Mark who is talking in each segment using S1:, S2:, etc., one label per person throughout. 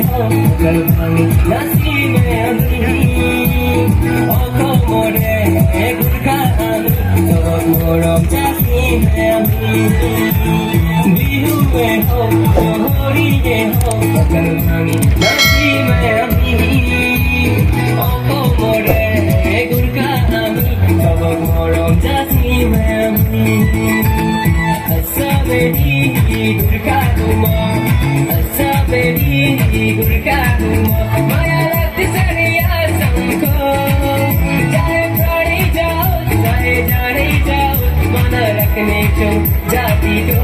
S1: हो कल्पनी नसीबे অসমৰে গোৰ্খা আমি চবক মৰম জাতিমে আমি বিহুৱে হওক হৰিয়ে হওক কল্পনি নसीबे আমি অসমৰে গোৰ্খা আমি চবক মৰম জাতিমে আমি Asabedi Gurkha Duma Asabedi Gurkha Duma Maya Lati Sadiya Samko Chahe prani jao chahe jane jao Mana rakhne cho jati ko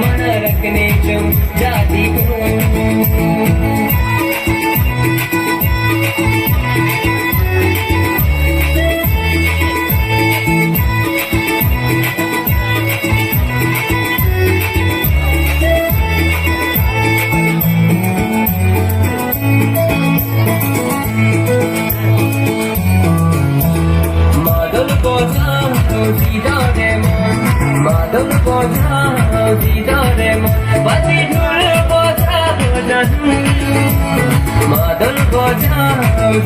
S1: Mana rakhne cho jati ko Madol boja didare mon bati dhul boja bojan Madol boja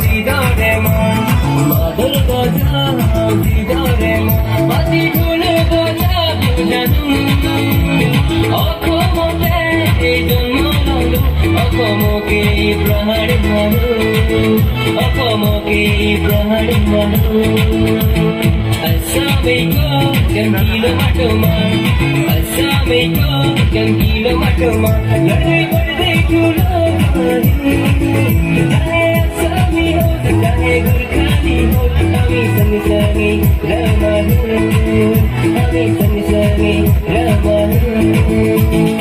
S1: didare mon Madol boja didare mon bati dhul boja bojan Okomote janmo lalo okomoke prahar malu okomoke prahar malu Assamiko gangilo matuma Assamiko gangilo matuma Ladai bade chulo Chahe Assami ho chahe Gurkhani ho Ami sang sangi ramanu Ami sang sangi ramanu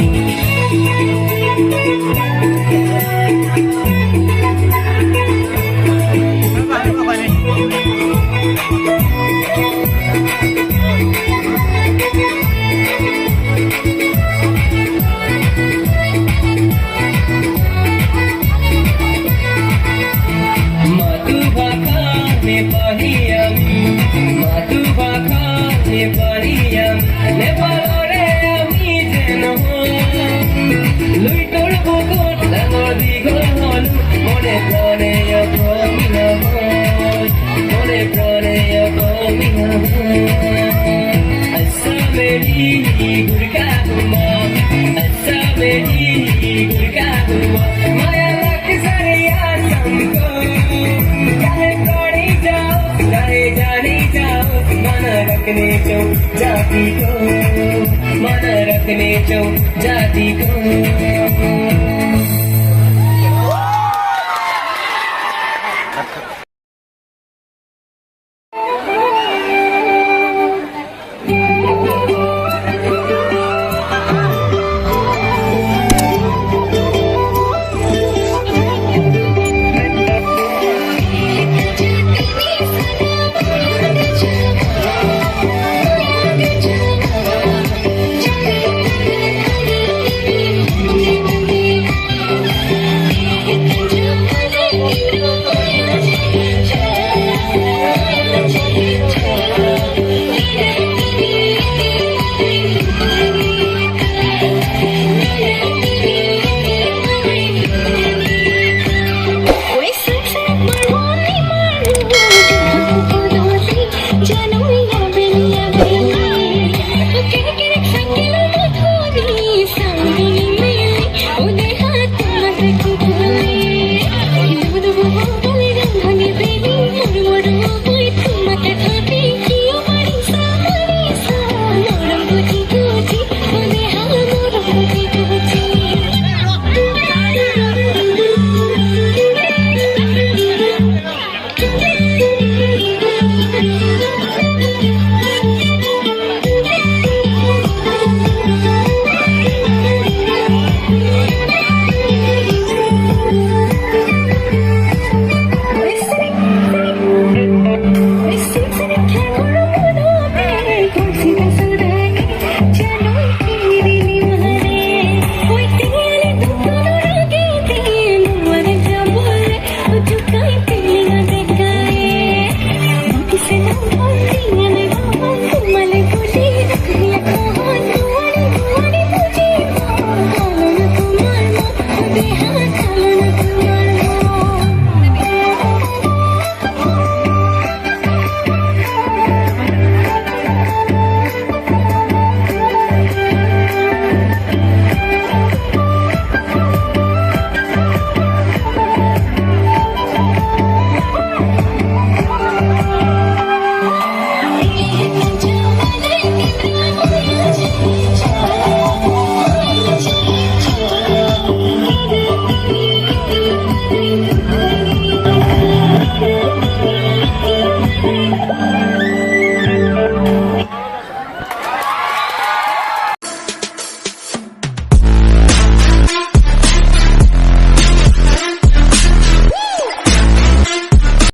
S1: Asabedi Gurkha Duma Asabedi Gurkha Duma Maya Lati Sadiya Samko Chahe prani jao chahe jane jao Mana rakhne cho jati ko Mana rakhne cho jati ko